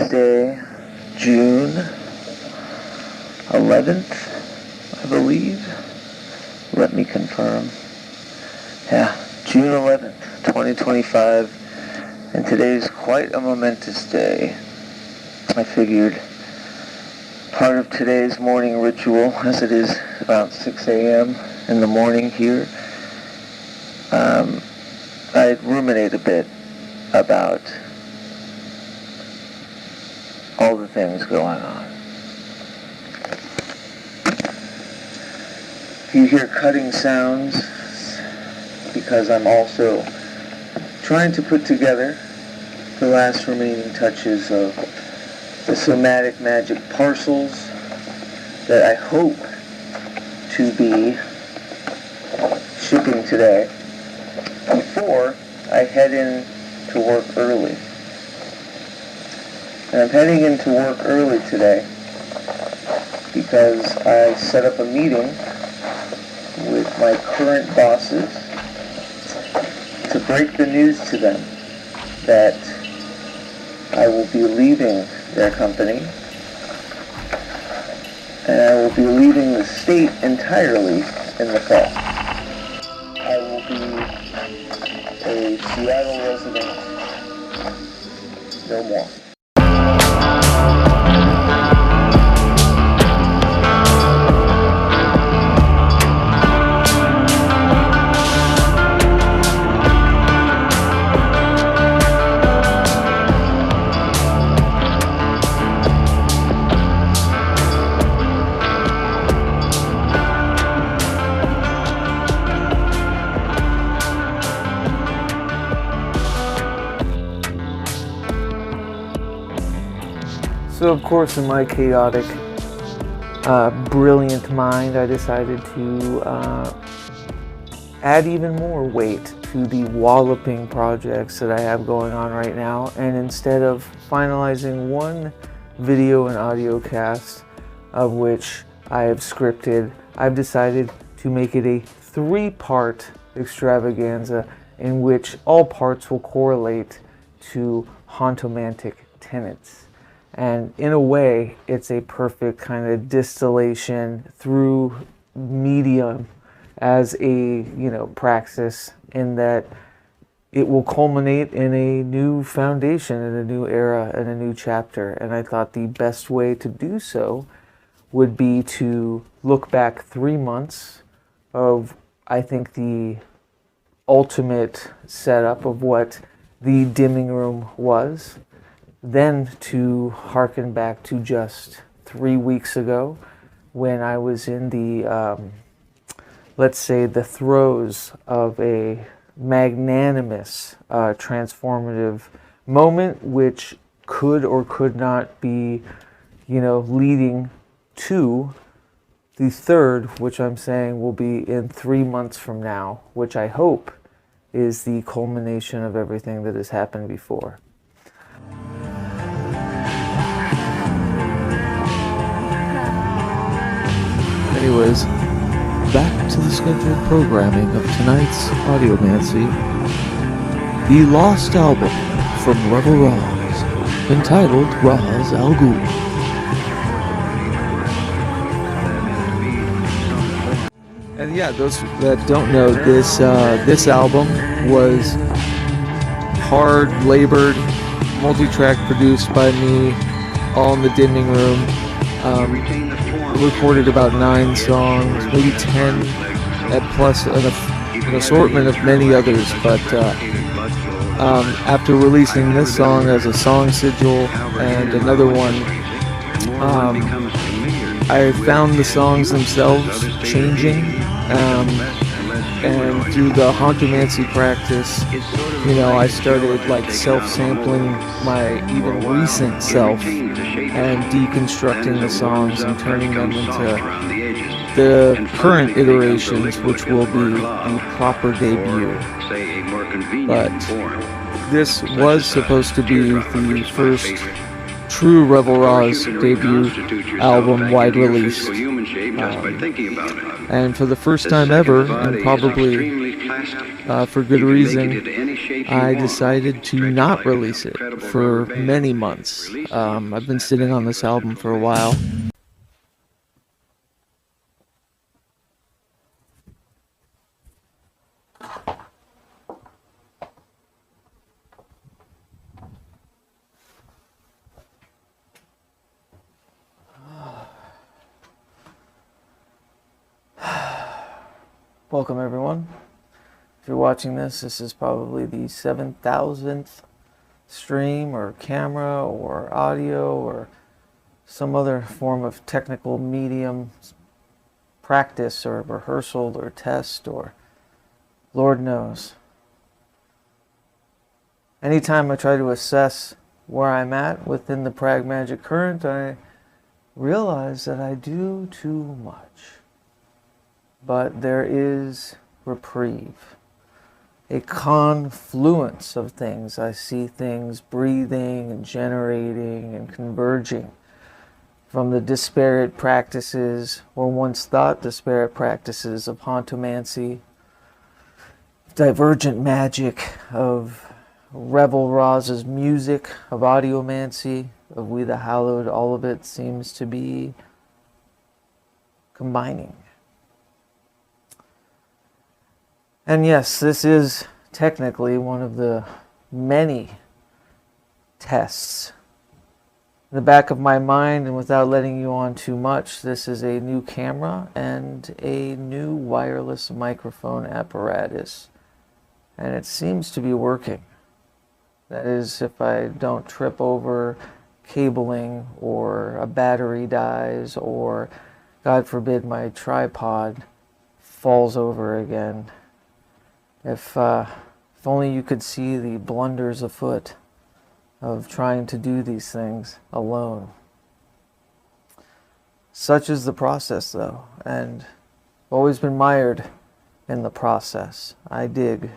Wednesday, June 11th, I believe. Let me confirm. Yeah, June 11th, 2025. And today's quite a momentous day. I figured part of today's morning ritual, as it is about 6 a.m. in the morning here, I'd ruminate a bit about all the things going on. You hear cutting sounds because I'm also trying to put together the last remaining touches of the somatic magic parcels that I hope to be shipping today before I head in to work early. And I'm heading into work early today because I set up a meeting with my current bosses to break the news to them that I will be leaving their company and I will be leaving the state entirely in the fall. I will be a Seattle resident no more. So of course in my chaotic, brilliant mind, I decided to add even more weight to the walloping projects that I have going on right now, and instead of finalizing one video and audio cast, of which I have scripted, I've decided to make it a 3-part extravaganza in which all parts will correlate to hauntomantic tenets. And in a way, it's a perfect kind of distillation through medium as a, praxis, in that it will culminate in a new foundation, in a new era, in a new chapter. And I thought the best way to do so would be to look back 3 months of, I think, the ultimate setup of what the dimming room was. Then to harken back to just 3 weeks ago when I was in the, let's say, the throes of a magnanimous, transformative moment, which could or could not be, leading to the third, which I'm saying will be in 3 months from now, which I hope is the culmination of everything that has happened before. Anyways, back to the scheduled programming of tonight's audiomancy, the lost album from Revelry, entitled Raz Al Ghul. And yeah, those that don't know, this album was hard labored, multi-track produced by me, all in the dimming room. Recorded about 9 songs, maybe 10, plus an assortment of many others. But after releasing this song as a song sigil and another one, I found the songs themselves changing, and through the hauntomancy practice, I started self-sampling my even recent self and deconstructing the songs and turning them into the current iterations, which will be the proper debut. But this was supposed to be the first true Revelry's debut album, wide release. And for the first time ever, and probably for good reason, I decided to not release it for many months. I've been sitting on this album for a while. Welcome everyone. If you're watching this, this is probably the 7,000th stream or camera or audio or some other form of technical medium practice or rehearsal or test or Lord knows. Anytime I try to assess where I'm at within the PRAGMAGICK current, I realize that I do too much. But there is reprieve, a confluence of things. I see things breathing and generating and converging from the disparate practices, or once thought disparate practices, of hauntomancy, divergent magic, of revelry's music, of audiomancy, of We the Hallowed. All of it seems to be combining. And yes, this is technically one of the many tests. In the back of my mind, and without letting you on too much, this is a new camera and a new wireless microphone apparatus. And it seems to be working. That is, if I don't trip over cabling or a battery dies or, God forbid, my tripod falls over again. If only you could see the blunders afoot of trying to do these things alone. Such is the process, though, and I've always been mired in the process. I dig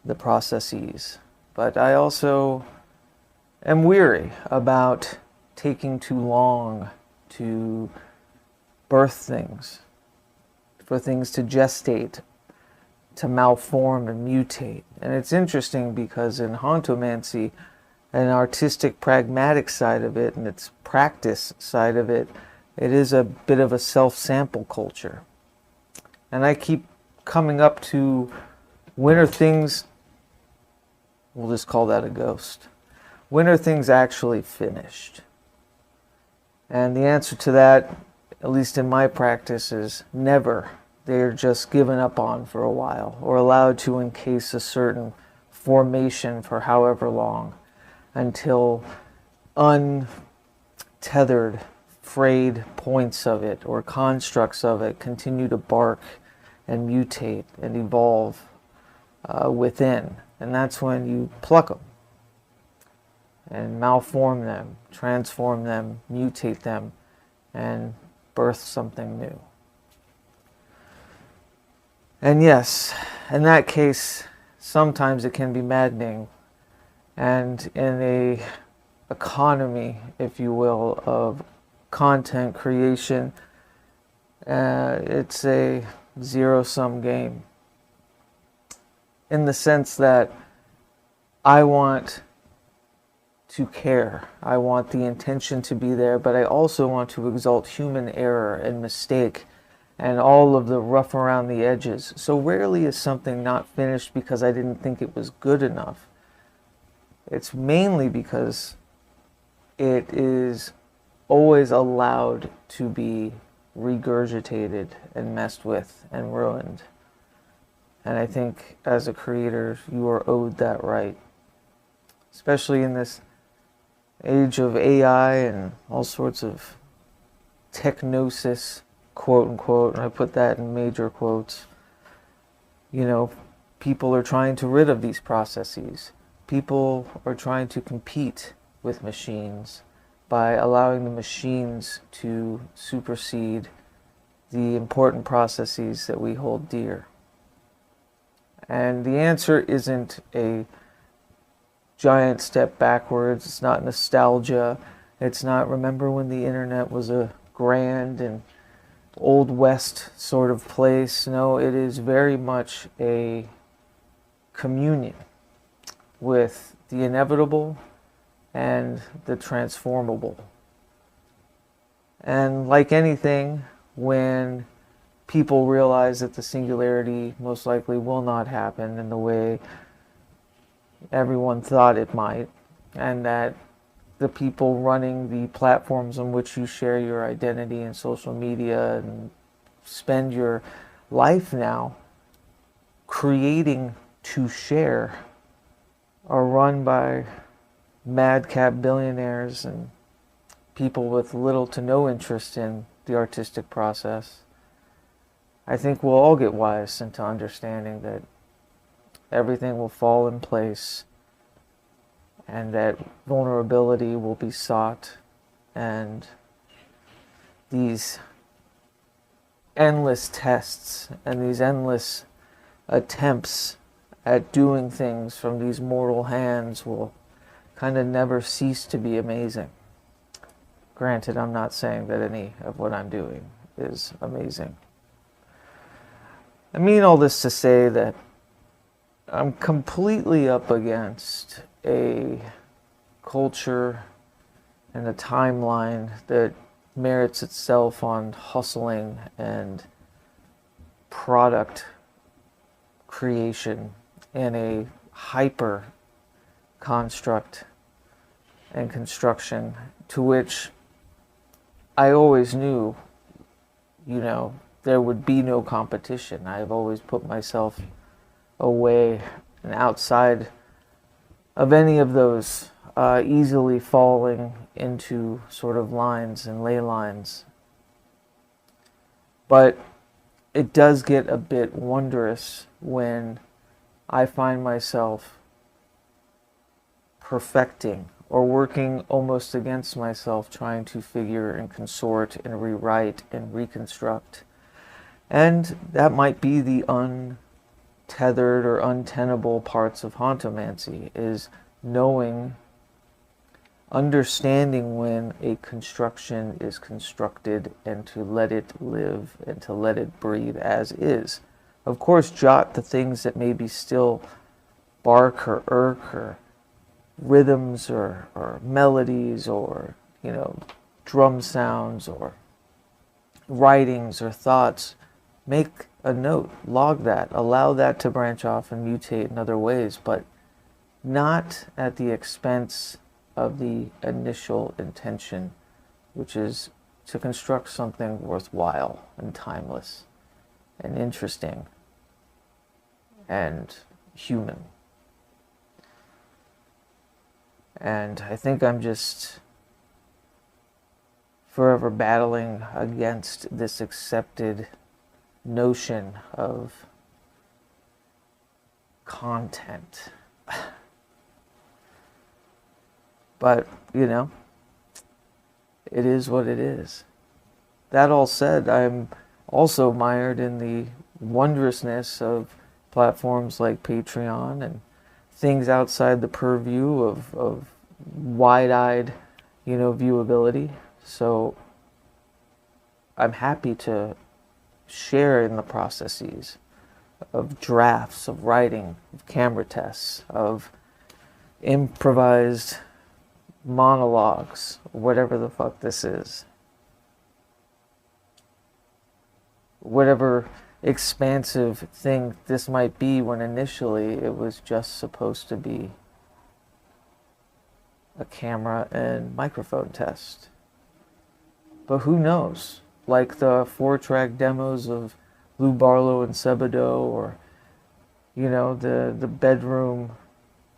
the processes, but I also am weary about taking too long to birth things, for things to gestate, to malform and mutate. And it's interesting because in hauntomancy, an artistic pragmatic side of it and its practice side of it, it is a bit of a self-sample culture. And I keep coming up to, when are things, we'll just call that a ghost, when are things actually finished? And the answer to that, at least in my practice, is never. They're just given up on for a while, or allowed to encase a certain formation for however long, until untethered, frayed points of it or constructs of it continue to bark and mutate and evolve within. And that's when you pluck them and malform them, transform them, mutate them, and birth something new. And yes, in that case, sometimes it can be maddening. And in a economy, if you will, of content creation, it's a zero-sum game. In the sense that I want to care. I want the intention to be there, but I also want to exalt human error and mistake and all of the rough around the edges. So rarely is something not finished because I didn't think it was good enough. It's mainly because it is always allowed to be regurgitated and messed with and ruined. And I think as a creator, you are owed that right. Especially in this age of AI and all sorts of technosis, quote unquote, and I put that in major quotes. You know, people are trying to rid of these processes. People are trying to compete with machines by allowing the machines to supersede the important processes that we hold dear. And the answer isn't a giant step backwards. It's not nostalgia. It's not remember when the internet was a grand and Old West sort of place. No, it is very much a communion with the inevitable and the transformable. And like anything, when people realize that the singularity most likely will not happen in the way everyone thought it might, and that the people running the platforms on which you share your identity and social media and spend your life now creating to share are run by madcap billionaires and people with little to no interest in the artistic process, I think we'll all get wise into understanding that everything will fall in place and that vulnerability will be sought, and these endless tests and these endless attempts at doing things from these mortal hands will kind of never cease to be amazing. Granted, I'm not saying that any of what I'm doing is amazing. I mean all this to say that I'm completely up against a culture and a timeline that merits itself on hustling and product creation in a hyper construct and construction to which I always knew, there would be no competition. I've always put myself away and outside of any of those easily falling into sort of lines and ley lines. But it does get a bit wondrous when I find myself perfecting or working almost against myself, trying to figure and consort and rewrite and reconstruct. And that might be the untethered or untenable parts of hauntomancy, is understanding when a construction is constructed and to let it live and to let it breathe as is. Of course, jot the things that maybe still bark or irk, or rhythms or melodies or, drum sounds or writings or thoughts. Make a note, log that, allow that to branch off and mutate in other ways, but not at the expense of the initial intention, which is to construct something worthwhile and timeless and interesting and human. And I think I'm just forever battling against this accepted notion of content. But, it is what it is. That all said, I'm also mired in the wondrousness of platforms like Patreon and things outside the purview of wide-eyed, viewability. So I'm happy to share in the processes of drafts, of writing, of camera tests, of improvised monologues, whatever the fuck this is. Whatever expansive thing this might be, when initially it was just supposed to be a camera and microphone test. But who knows? Like the 4-track demos of Lou Barlow and Sebado, or the bedroom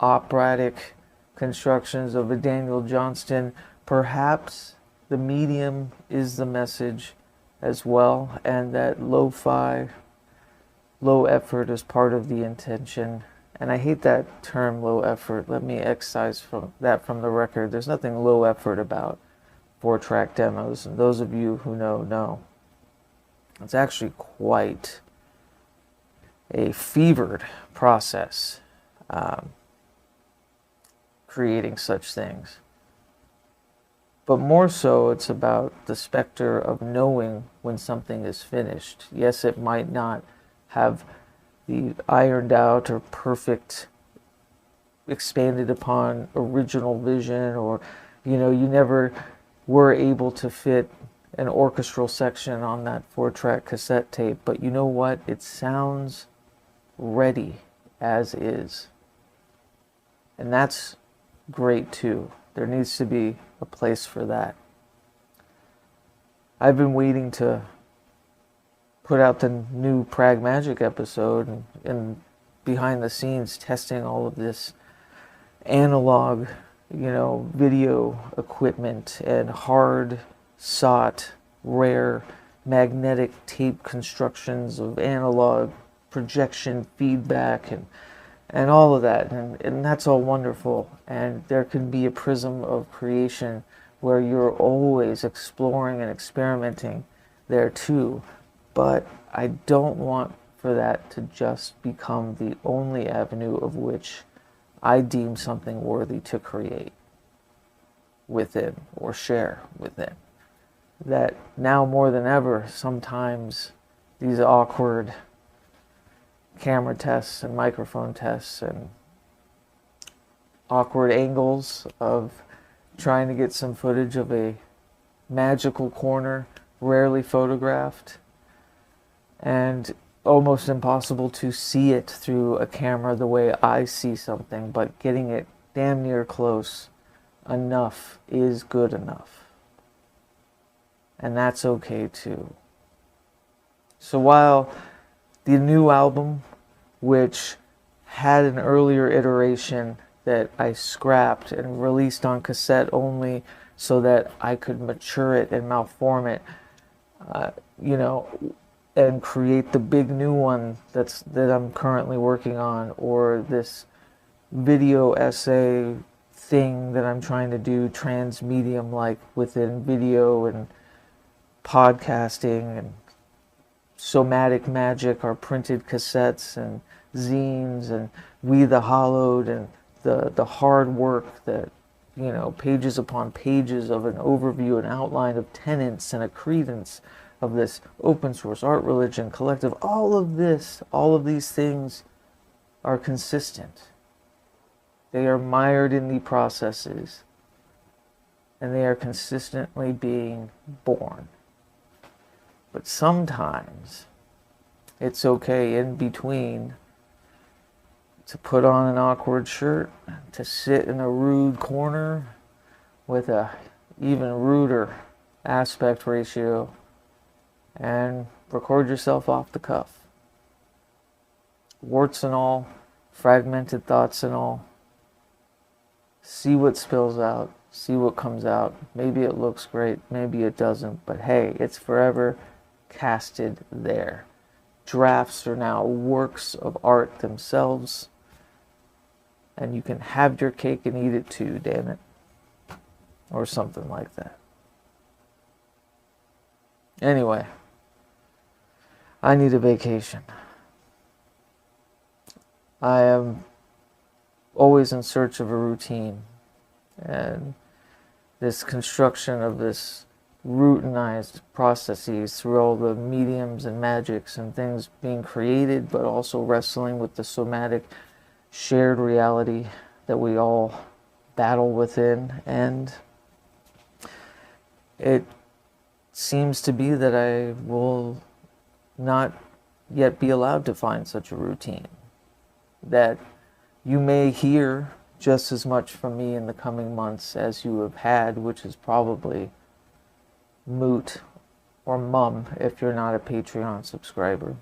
operatic constructions of a Daniel Johnston. Perhaps the medium is the message as well, and that lo-fi, low effort is part of the intention. And I hate that term, low effort. Let me excise from the record. There's nothing low effort about 4-track demos, and those of you who know. It's actually quite a fevered process, creating such things. But more so, it's about the specter of knowing when something is finished. Yes, it might not have the ironed out or perfect expanded upon original vision, or you never were able to fit an orchestral section on that 4-track cassette tape, but you know what? It sounds ready as is. And that's great too. There needs to be a place for that. I've been waiting to put out the new PRAGMAGICK episode and behind the scenes testing all of this analog, video equipment and hard sought, rare magnetic tape constructions of analog projection feedback and all of that, and that's all wonderful, and there can be a prism of creation where you're always exploring and experimenting there too, but I don't want for that to just become the only avenue of which I deem something worthy to create within or share within. That now more than ever, sometimes these awkward camera tests and microphone tests and awkward angles of trying to get some footage of a magical corner, rarely photographed, and almost impossible to see it through a camera the way I see something, but getting it damn near close enough is good enough. And that's okay too. So while the new album, which had an earlier iteration that I scrapped and released on cassette only so that I could mature it and malform it, and create the big new one that I'm currently working on, or this video essay thing that I'm trying to do transmedium, like within video and podcasting, and somatic magic, our printed cassettes and zines, and We the Hollowed, and the hard work that, pages upon pages of an overview and outline of tenets and a credence of this open source art religion collective. All of these things are consistent. They are mired in the processes, and they are consistently being born. But sometimes it's okay in between to put on an awkward shirt, to sit in a rude corner with a even ruder aspect ratio, and record yourself off the cuff. Warts and all, fragmented thoughts and all. See what spills out, see what comes out. Maybe it looks great, maybe it doesn't, but hey, it's forever casted there. Drafts are now works of art themselves, and you can have your cake and eat it too, damn it. Or something like that. Anyway, I need a vacation. I am always in search of a routine, and this construction of this routinized processes through all the mediums and magics and things being created, but also wrestling with the somatic shared reality that we all battle within. And it seems to be that I will not yet be allowed to find such a routine. That you may hear just as much from me in the coming months as you have had, which is probably moot or mum if you're not a Patreon subscriber.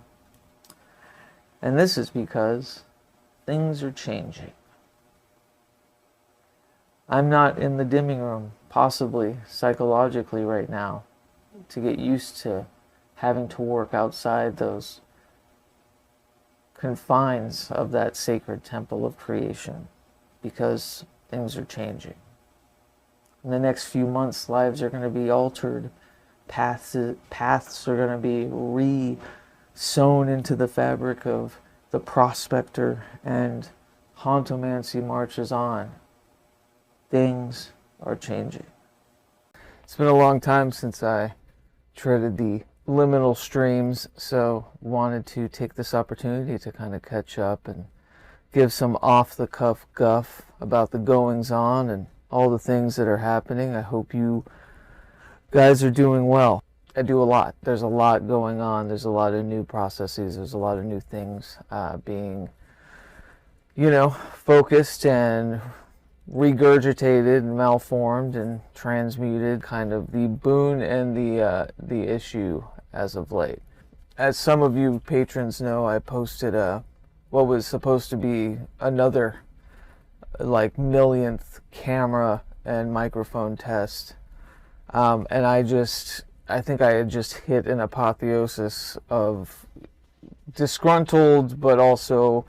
And this is because things are changing. I'm not in the dimming room, possibly psychologically right now, to get used to having to work outside those confines of that sacred temple of creation, because things are changing. In the next few months, lives are going to be altered. Paths are going to be re-sewn into the fabric of the Prospektre, and hauntomancy marches on. Things are changing. It's been a long time since I treaded the liminal streams, so wanted to take this opportunity to kind of catch up and give some off-the-cuff guff about the goings-on and all the things that are happening. I hope you guys are doing well. I do a lot. There's a lot going on. There's a lot of new processes. There's a lot of new things being, focused and regurgitated and malformed and transmuted. Kind of the boon and the issue as of late. As some of you patrons know, I posted what was supposed to be another millionth camera and microphone test, and I think I had just hit an apotheosis of disgruntled, but also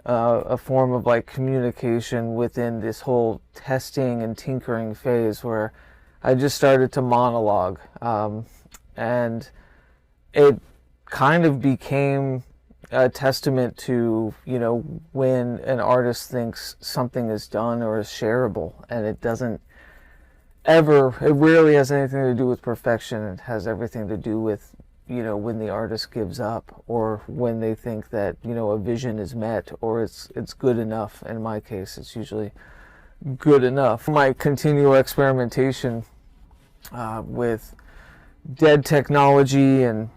a form of communication within this whole testing and tinkering phase, where I just started to monologue, and it kind of became a testament to, when an artist thinks something is done or is shareable, and it rarely has anything to do with perfection. It has everything to do with, when the artist gives up, or when they think that, a vision is met, or it's good enough. In my case, it's usually good enough. My continual experimentation with dead technology and,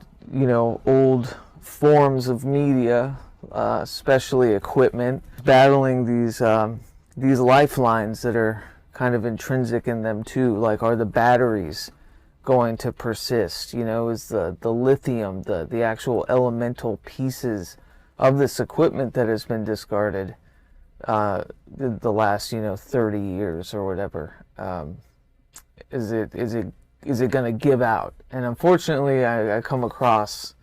old forms of media, especially equipment, battling these lifelines that are kind of intrinsic in them too. Are the batteries going to persist? Is the lithium, the actual elemental pieces of this equipment that has been discarded the last 30 years or whatever, is it going to give out? And unfortunately, I come across,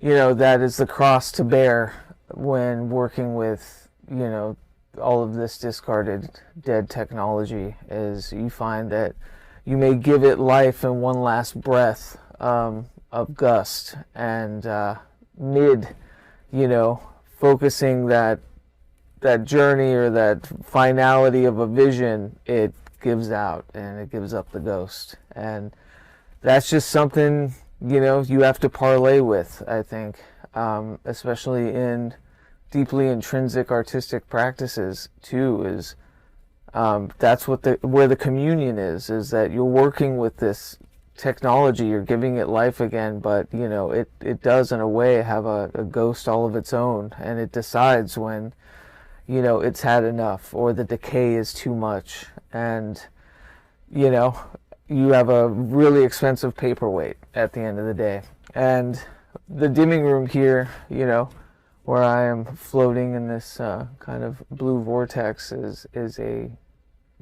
that is the cross to bear when working with, all of this discarded dead technology, is you find that you may give it life in one last breath of gust, and focusing that journey or that finality of a vision, it gives out and it gives up the ghost. And that's just something, you have to parlay with, I think, especially in deeply intrinsic artistic practices too, is that's where the communion is that you're working with this technology, you're giving it life again, but it does in a way have a ghost all of its own, and it decides when it's had enough, or the decay is too much, and you have a really expensive paperweight at the end of the day. And the dimming room here, where I am floating in this kind of blue vortex, is a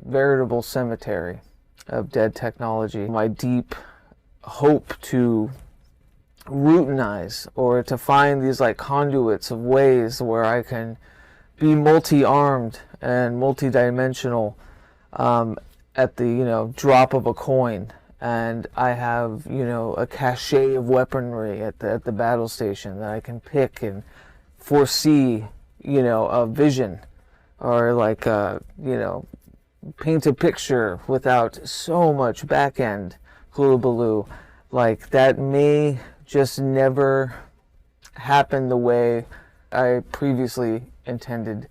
veritable cemetery of dead technology. My deep hope to routinize, or to find these conduits of ways where I can be multi-armed and multi-dimensional at the drop of a coin, and I have a cache of weaponry at the battle station that I can pick and foresee a vision, or paint a picture without so much back end hullabaloo. That may just never happen the way I previously intended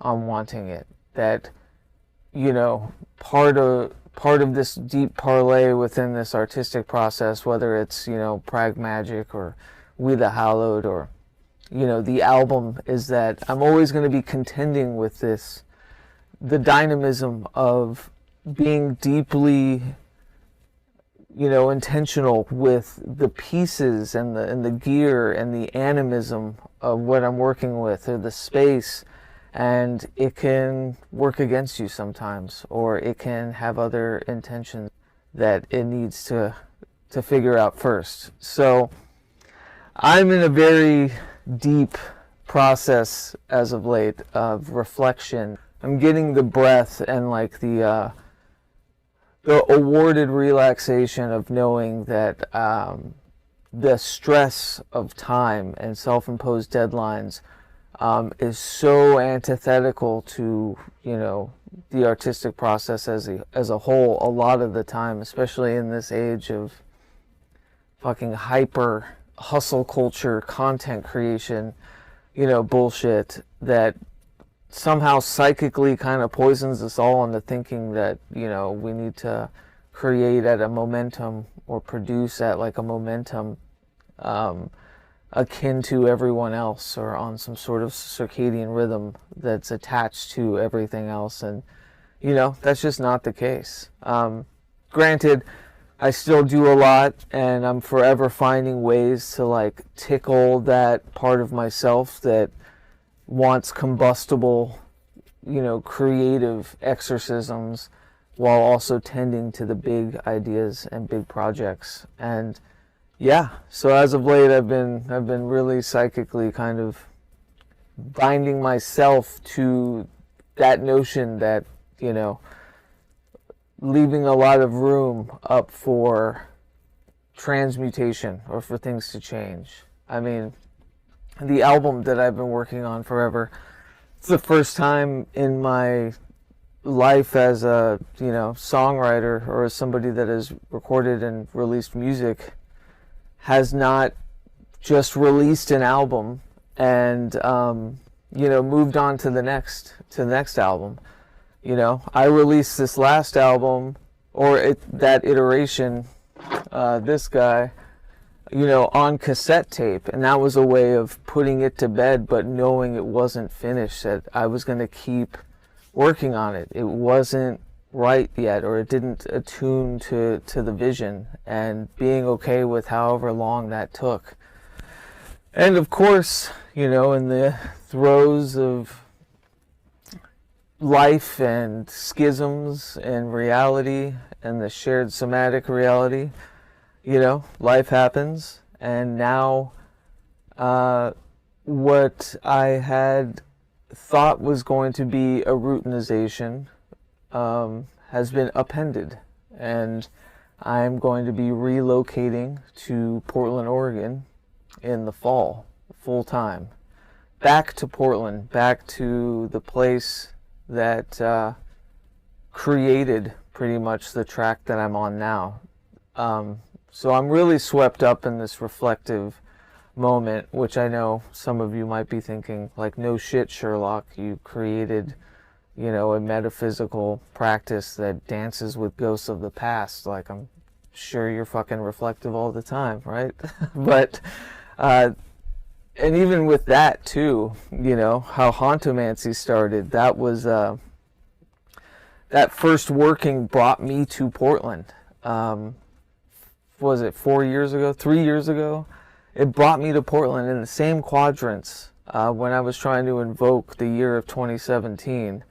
on wanting it. That part of this deep parlay within this artistic process, whether it's PRAGMAGICK or We the Hallowed, or the album, is that I'm always going to be contending with the dynamism of being deeply intentional with the pieces and the gear and the animism of what I'm working with, or the space. And it can work against you sometimes, or it can have other intentions that it needs to figure out first. So I'm in a very deep process as of late of reflection. I'm getting the breath and the awarded relaxation of knowing that the stress of time and self-imposed deadlines is so antithetical to the artistic process as a whole a lot of the time, especially in this age of fucking hyper hustle culture, content creation, bullshit, that somehow psychically kind of poisons us all into thinking that, you know, we need to create at a momentum or produce at like a momentum akin to everyone else, or on some sort of circadian rhythm that's attached to everything else. And, you know, that's just not the case. Granted, I still do a lot, and I'm forever finding ways to like tickle that part of myself that wants combustible, you know, creative exorcisms, while also tending to the big ideas and big projects. And yeah, so as of late, I've been really psychically kind of binding myself to that notion that, you know, leaving a lot of room up for transmutation or for things to change. I mean, the album that I've been working on forever, it's the first time in my life as a, you know, songwriter, or as somebody that has recorded and released music, has not just released an album and you know, moved on to the next album. You know, I released this last album, or that iteration, this guy, you know, on cassette tape, and that was a way of putting it to bed, but knowing it wasn't finished, that I was going to keep working on it. It wasn't right yet, or it didn't attune to the vision, and being okay with however long that took. And of course, you know, in the throes of life and schisms and reality and the shared somatic reality, you know, life happens. And now what I had thought was going to be a routinization has been appended, and I'm going to be relocating to Portland, Oregon in the fall, full time. Back to Portland, back to the place that created pretty much the track that I'm on now. So I'm really swept up in this reflective moment, which I know some of you might be thinking, like, no shit, Sherlock, you created, you know, a metaphysical practice that dances with ghosts of the past. Like, I'm sure you're fucking reflective all the time, right? But and even with that too, you know, how hauntomancy started, that was that first working brought me to Portland. Was it 4 years ago, 3 years ago? It brought me to Portland in the same quadrants when I was trying to invoke the year of 2017.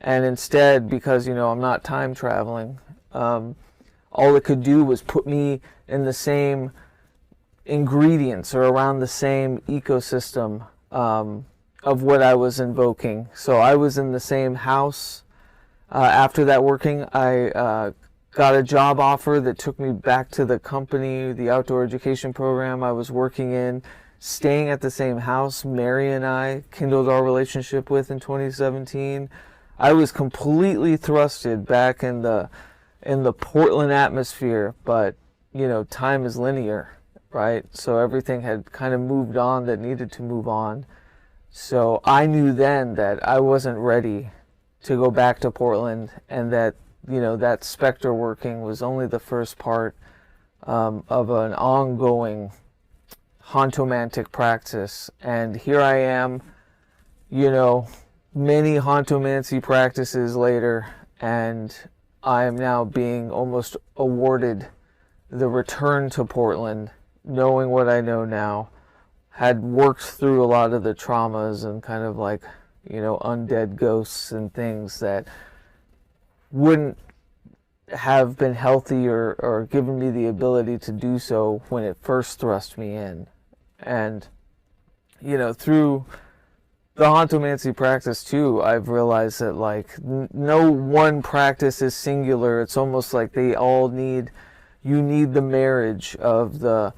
And instead, because, you know, I'm not time traveling, all it could do was put me in the same ingredients, or around the same ecosystem of what I was invoking. So I was in the same house. After that working, I got a job offer that took me back to the company, the outdoor education program I was working in, staying at the same house Mary and I kindled our relationship with in 2017. I was completely thrusted back in the Portland atmosphere, but, you know, time is linear, right? So everything had kind of moved on that needed to move on. So I knew then that I wasn't ready to go back to Portland, and that, you know, that specter working was only the first part of an ongoing hauntomantic practice. And here I am, you know, many hauntomancy practices later, and I am now being almost awarded the return to Portland, knowing what I know now. Had worked through a lot of the traumas and kind of like, you know, undead ghosts and things that wouldn't have been healthy or given me the ability to do so when it first thrust me in. And, you know, through the hauntomancy practice too, I've realized that, like, no one practice is singular. It's almost like they all need, you need the marriage of the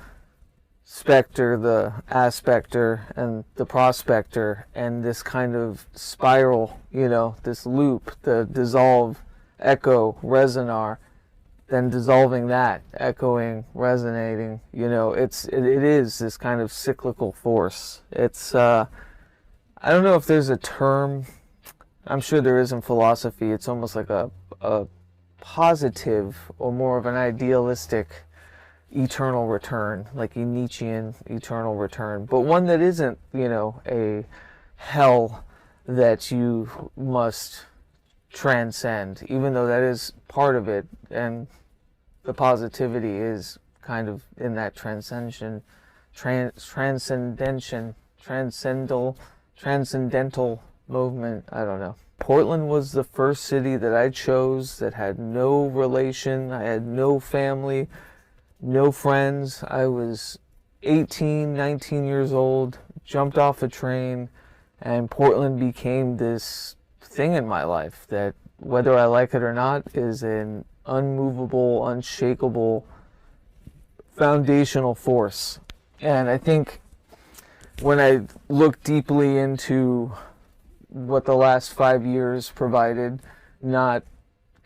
specter, the aspectre, and the prospektre, and this kind of spiral, you know, this loop, the dissolve, echo, resonar, then dissolving that, echoing, resonating, you know, it is this kind of cyclical force. It's I don't know if there's a term I'm sure there is in philosophy. It's almost like a positive or more of an idealistic eternal return, like a Nietzschean eternal return, but one that isn't, you know, a hell that you must transcend, even though that is part of it, and the positivity is kind of in that transcendental movement. I don't know. Portland was the first city that I chose that had no relation. I had no family, no friends. I was 18, 19 years old, jumped off a train, and Portland became this thing in my life that, whether I like it or not, is an unmovable, unshakable, foundational force. And I think when I look deeply into what the last 5 years provided, not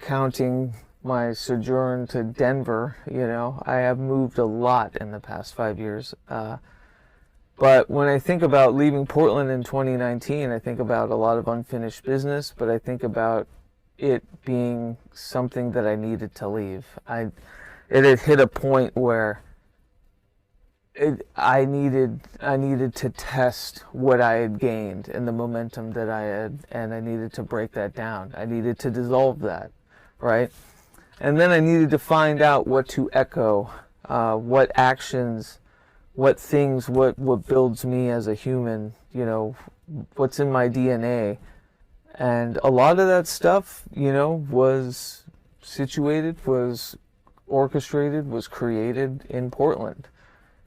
counting my sojourn to Denver, you know, I have moved a lot in the past 5 years. But when I think about leaving Portland in 2019, I think about a lot of unfinished business, but I think about it being something that I needed to leave. It had hit a point where I needed to test what I had gained and the momentum that I had, and I needed to break that down. I needed to dissolve that, right? And then I needed to find out what to echo, what actions, what things, what builds me as a human, you know, what's in my DNA. And a lot of that stuff, you know, was situated, was orchestrated, was created in Portland.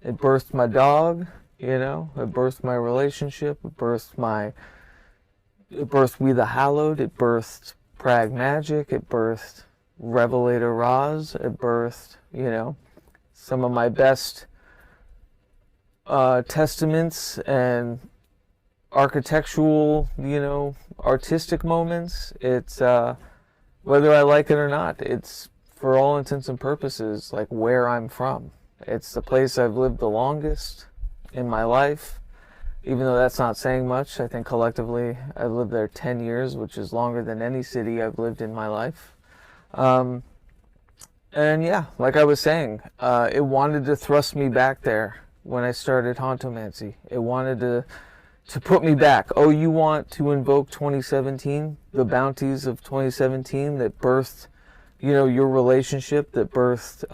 It birthed my dog, you know, it birthed my relationship, it birthed We the Hallowed, it birthed PRAGMAGICK, it birthed Revelator Roz, it birthed, you know, some of my best testaments and architectural, you know, artistic moments. It's, whether I like it or not, it's, for all intents and purposes, like where I'm from. It's the place I've lived the longest in my life, even though that's not saying much. I think collectively I've lived there 10 years, which is longer than any city I've lived in my life. And yeah, like I was saying, it wanted to thrust me back there when I started hauntomancy. It wanted to put me back. Oh, you want to invoke 2017, the bounties of 2017 that birthed, you know, your relationship, that birthed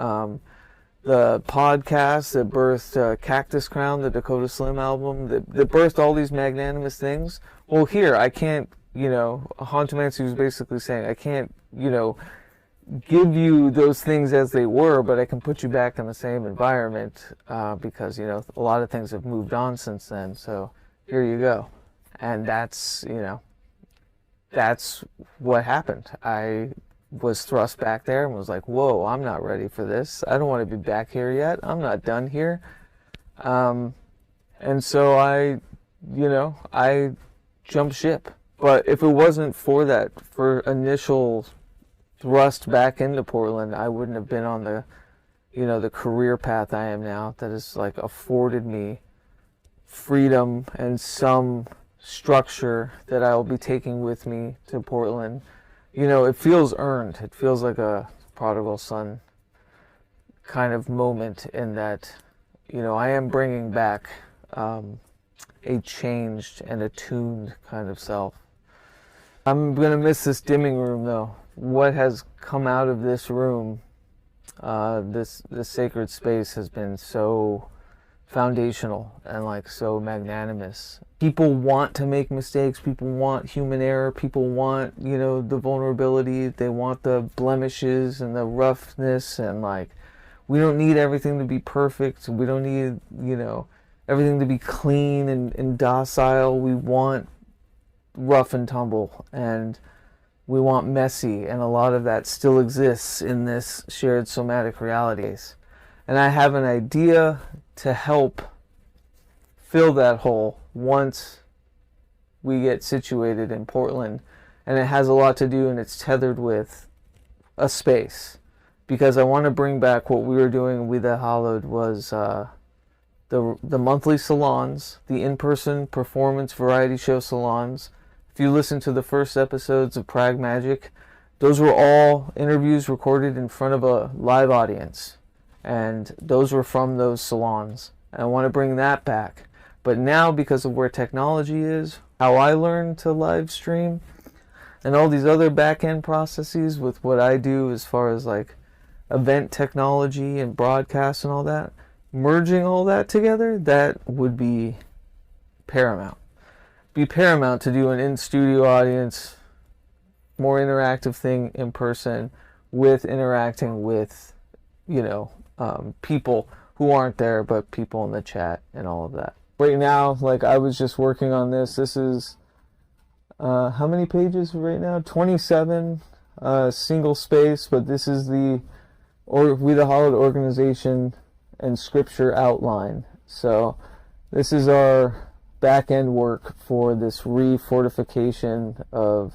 the podcast, that birthed Cactus Crown, the Dakota Slim album, that birthed all these magnanimous things. Well, here, I can't, you know, hauntomancy was basically saying, I can't, you know, give you those things as they were, but I can put you back in the same environment because, you know, a lot of things have moved on since then. So here you go. And that's, you know, that's what happened. I was thrust back there and was like, whoa, I'm not ready for this. I don't want to be back here yet. I'm not done here. And so I jumped ship. But if it wasn't for that, for initial thrust back into Portland, I wouldn't have been on the, you know, the career path I am now that has like afforded me freedom and some structure that I'll be taking with me to Portland. You know, it feels earned. It feels like a prodigal son kind of moment in that, you know, I am bringing back a changed and attuned kind of self. I'm going to miss this dimming room, though. What has come out of this room, this sacred space, has been so foundational and like so magnanimous. People want to make mistakes. People want human error. People want, you know, the vulnerability. They want the blemishes and the roughness, and like, we don't need everything to be perfect. We don't need, you know, everything to be clean and docile. We want rough and tumble, and we want messy, and a lot of that still exists in this shared somatic realities. And I have an idea to help fill that hole once we get situated in Portland. And it has a lot to do, and it's tethered with a space. Because I want to bring back what we were doing with the Hallowed was the monthly salons, the in-person performance variety show salons, If you listen to the first episodes of PRAGMAGICK, those were all interviews recorded in front of a live audience. And those were from those salons. And I want to bring that back. But now, because of where technology is, how I learned to live stream, and all these other back-end processes with what I do as far as like event technology and broadcast and all that, merging all that together, that would be paramount. Be paramount to do an in-studio audience, more interactive thing in person, with interacting with, you know, people who aren't there, but people in the chat and all of that. Right now, like, I was just working on this. This is, how many pages right now? 27, single space, but this is the We the Hollowed organization and scripture outline. So this is our back-end work for this refortification of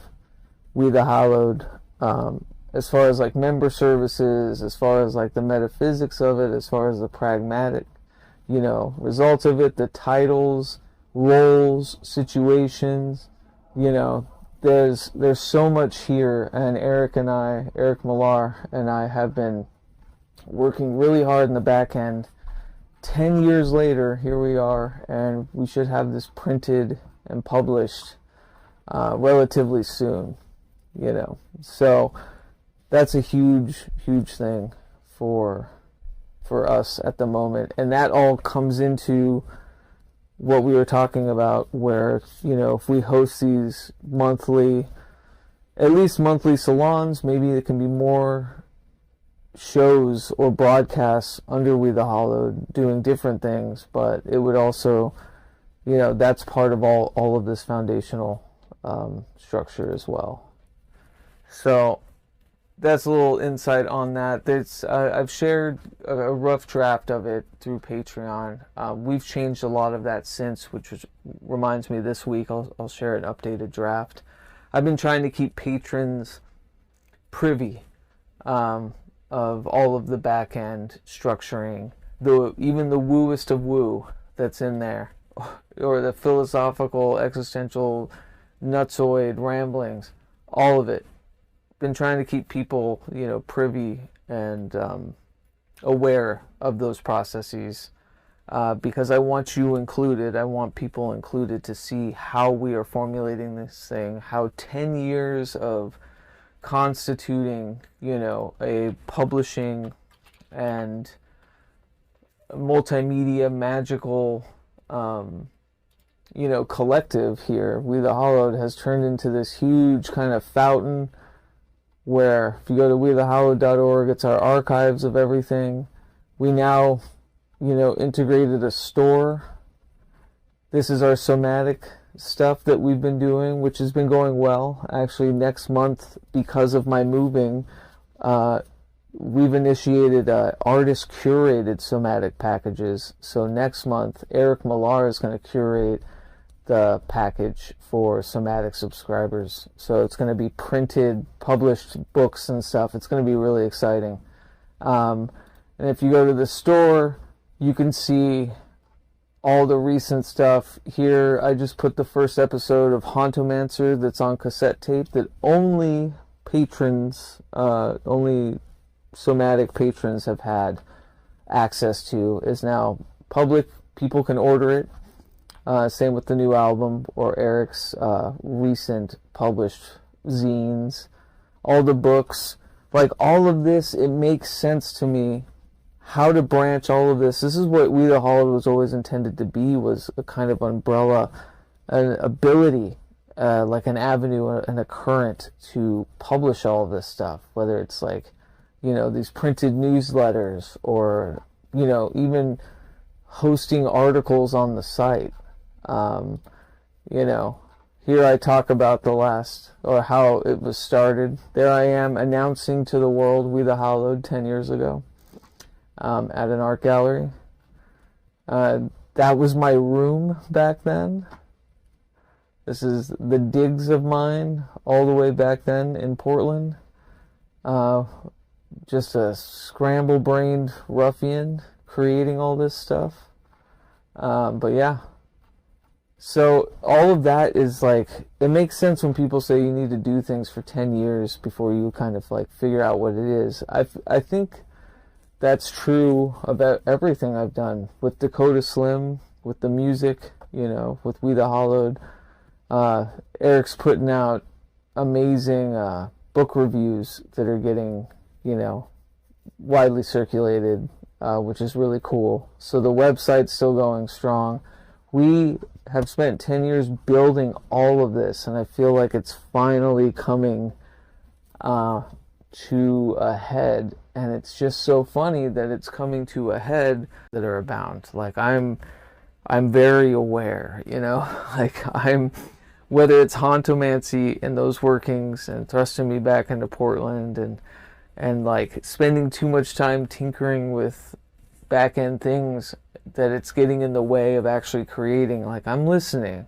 We the Hollowed, as far as like member services, as far as like the metaphysics of it, as far as the pragmatic, you know, results of it, the titles, roles, situations, you know, there's so much here. And Eric Millar and I have been working really hard in the back end. 10 years later, here we are, and we should have this printed and published relatively soon, you know. So that's a huge, huge thing for us at the moment. And that all comes into what we were talking about, where, you know, if we host these monthly, at least monthly salons, maybe it can be more shows or broadcasts under We the Hollowed doing different things, but it would also, you know, that's part of all of this foundational structure as well. So that's a little insight on that. I've shared a rough draft of it through Patreon. We've changed a lot of that since, which reminds me this week I'll share an updated draft. I've been trying to keep patrons privy of all of the back end structuring, even the wooest of woo that's in there, or the philosophical, existential, nutsoid ramblings, all of it. Been trying to keep people, you know, privy and aware of those processes, because I want you included. I want people included to see how we are formulating this thing, how 10 years of constituting, you know, a publishing and multimedia magical, you know, collective here, We the Hollowed, has turned into this huge kind of fountain where if you go to wethehollowed.org, it's our archives of everything. We now, you know, integrated a store. This is our somatic stuff that we've been doing, which has been going well. Actually, next month, because of my moving, we've initiated artist-curated somatic packages. So next month, Eric Millar is going to curate the package for somatic subscribers. So it's going to be printed, published books and stuff. It's going to be really exciting. And if you go to the store, you can see all the recent stuff. Here, I just put the first episode of Hauntomancy that's on cassette tape that only patrons, only somatic patrons have had access to, is now public. People can order it. Same with the new album or Eric's recent published zines, all the books, like all of this. It makes sense to me how to branch all of this. This is what We the Hollowed was always intended to be, was a kind of umbrella, an ability, like an avenue and a current to publish all of this stuff, whether it's like, you know, these printed newsletters or, you know, even hosting articles on the site. You know, here I talk about the last, or how it was started. There I am announcing to the world We the Hollowed 10 years ago at an art gallery. That was my room back then. This is the digs of mine all the way back then in Portland. Just a scramble-brained ruffian creating all this stuff. But yeah. So all of that is like, it makes sense when people say you need to do things for 10 years before you kind of like figure out what it is. I think that's true about everything I've done with DAKOTA Slim, with the music, you know, with We the Hollowed. Eric's putting out amazing book reviews that are getting, you know, widely circulated, which is really cool. So the website's still going strong. We have spent 10 years building all of this, and I feel like it's finally coming to a head. And it's just so funny that it's coming to a head that are abound. Like I'm very aware, you know, like whether it's hauntomancy and those workings and thrusting me back into Portland and like spending too much time tinkering with back end things, that it's getting in the way of actually creating. Like I'm listening,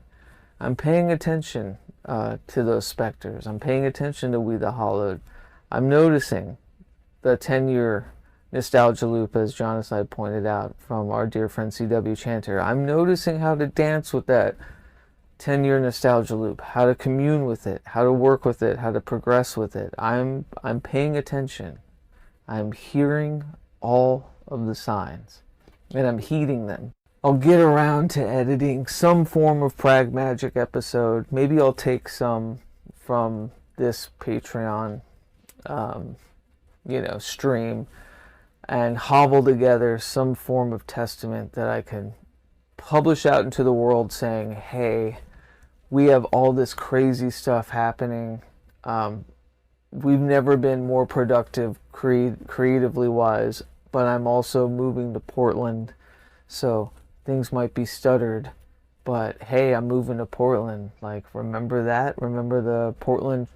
I'm paying attention to those specters, I'm paying attention to We the Hollowed, I'm noticing the 10-year nostalgia loop, as John and I pointed out, from our dear friend C.W. Chanter. I'm noticing how to dance with that 10-year nostalgia loop, how to commune with it, how to work with it, how to progress with it. I'm paying attention. I'm hearing all of the signs, and I'm heeding them. I'll get around to editing some form of PRAGMAGICK episode. Maybe I'll take some from this Patreon stream and hobble together some form of testament that I can publish out into the world saying, hey, we have all this crazy stuff happening. We've never been more productive creatively wise, but I'm also moving to Portland, so things might be stuttered, but hey, I'm moving to Portland. Like, remember that? Remember the Portland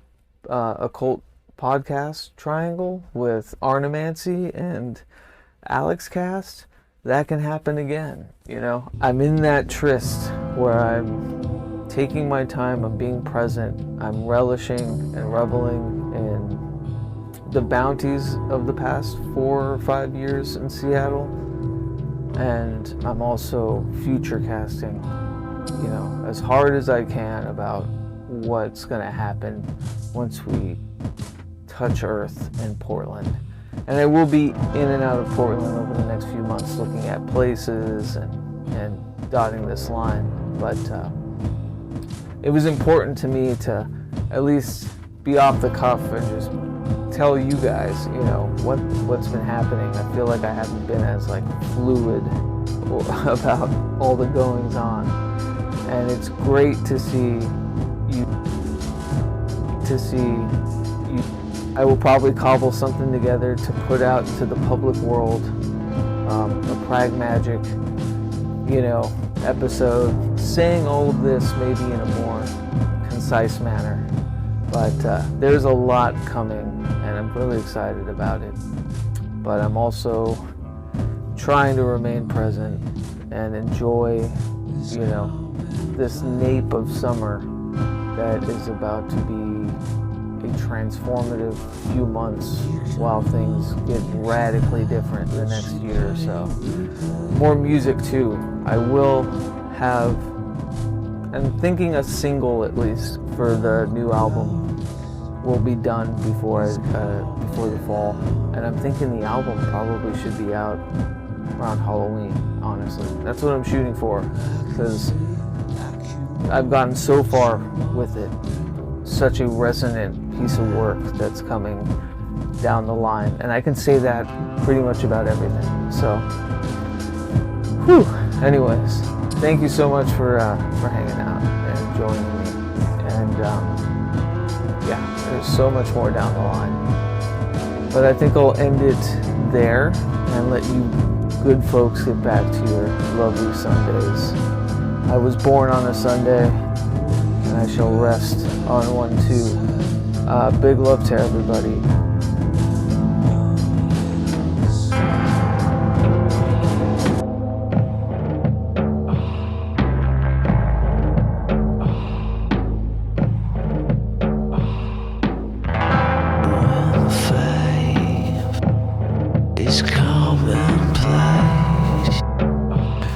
occult podcast triangle with Arnomancy and Alex Cast? That can happen again, you know? I'm in that tryst where I'm taking my time, I'm being present, I'm relishing and reveling in the bounties of the past 4 or 5 years in Seattle, and I'm also future casting, you know, as hard as I can about what's gonna happen once we touch Earth in Portland. And I will be in and out of Portland over the next few months, looking at places and dotting this line. But it was important to me to at least be off the cuff and just tell you guys, you know, what's been happening. I feel like I haven't been as like fluid about all the goings on, and it's great to see you. I will probably cobble something together to put out to the public world, a PRAGMAGICK, you know, episode, saying all of this maybe in a more concise manner. But there's a lot coming, and I'm really excited about it. But I'm also trying to remain present and enjoy, you know, this nape of summer that is about to be a transformative few months while things get radically different the next year or so. More music too. I will have, I'm thinking a single at least for the new album will be done before the fall, and I'm thinking the album probably should be out around Halloween, honestly. That's what I'm shooting for, because I've gotten so far with it. Such a resonant piece of work that's coming down the line, and I can say that pretty much about everything. So, whew. Anyways, thank you so much for hanging out and joining me. And yeah, there's so much more down the line, but I think I'll end it there and let you good folks get back to your lovely Sundays. I was born on a Sunday, and I shall rest on one too. Big love to everybody. It's commonplace.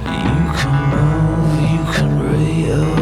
You can move, you can real.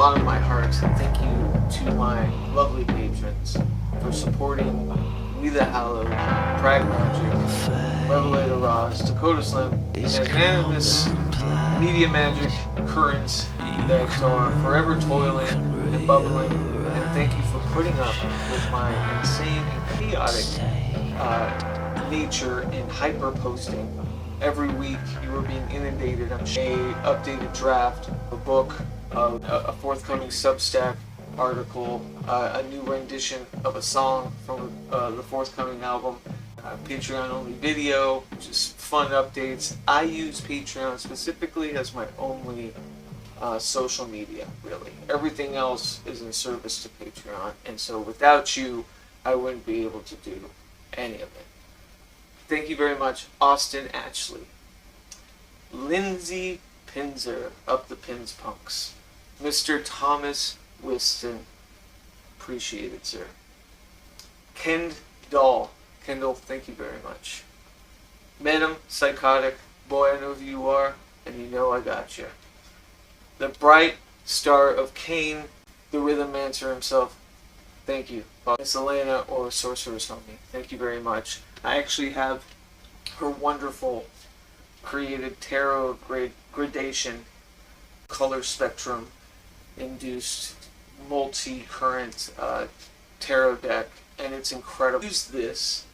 bottom of my heart, thank you to my lovely patrons for supporting We the Hallowed, PRAGMAGICK, Revelator Roz, DAKOTA Slim, and anonymous media magic currents that are forever toiling and bubbling. And thank you for putting up with my insane and chaotic nature in hyper posting. Every week you are being inundated. I'm sharing an updated draft, a book, a forthcoming Substack article, a new rendition of a song from the forthcoming album, Patreon only video, just fun updates. I use Patreon specifically as my only social media, really. Everything else is in service to Patreon, and so without you, I wouldn't be able to do any of it. Thank you very much, Austin Ashley, Lindsay Pinzer, Up the Pins Punks, Mr. Thomas Wiston, appreciate it, sir. Kendall, thank you very much. Madam Psychotic, boy, I know who you are, and you know I got you. The Bright Star of Cain, the Rhythm Mancer himself, thank you. Miss Elena, or Sorcerer's Homie, thank you very much. I actually have her wonderful created tarot gradation color spectrum induced multi-current tarot deck, and it's incredible. I used this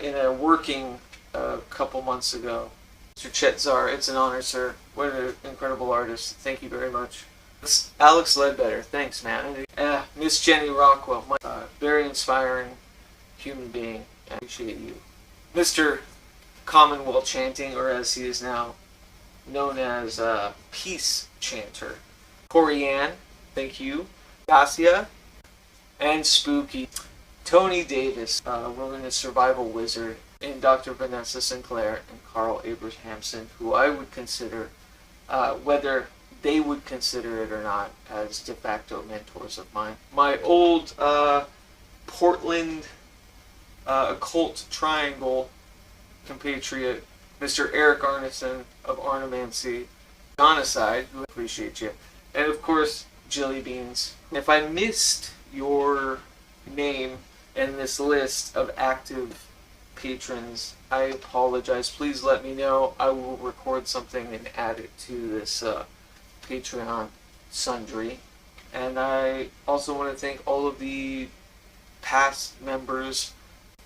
in a working a couple months ago. Mr. Chet Zar, it's an honor, sir. What an incredible artist. Thank you very much. Alex Ledbetter, thanks, man. Miss Jenny Rockwell, very inspiring human being. I appreciate you. Mr. Commonwealth Chanting, or as he is now known as Peace Chanter. Corianne, thank you. Dacia, and Spooky. Tony Davis, Wilderness Survival Wizard, and Dr. Vanessa Sinclair, and Carl Abrahamson, who I would consider, whether they would consider it or not, as de facto mentors of mine. My old Portland occult triangle compatriot, Mr. Eric Arneson of Audiomancy, Genocide, who appreciate you, and of course, Jilly Beans. If I missed your name in this list of active patrons, I apologize. Please let me know. I will record something and add it to this Patreon sundry. And I also want to thank all of the past members.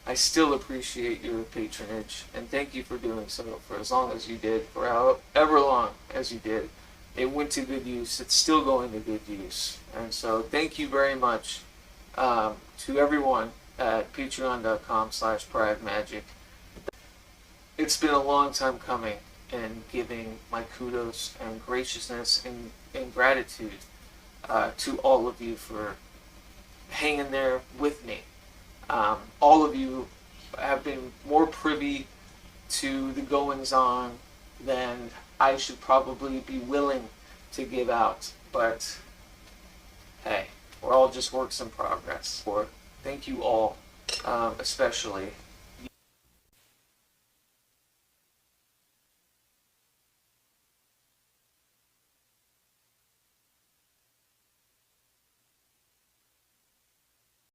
I still appreciate your patronage, and thank you for doing so for as long as you did, for however long as you did. It went to good use. It's still going to good use. And so thank you very much to everyone at patreon.com/PRAGMAGICK. It's been a long time coming, and giving my kudos and graciousness and gratitude to all of you for hanging there with me. All of you have been more privy to the goings-on than I should probably be willing to give out, but hey, we're all just works in progress. Thank you all, especially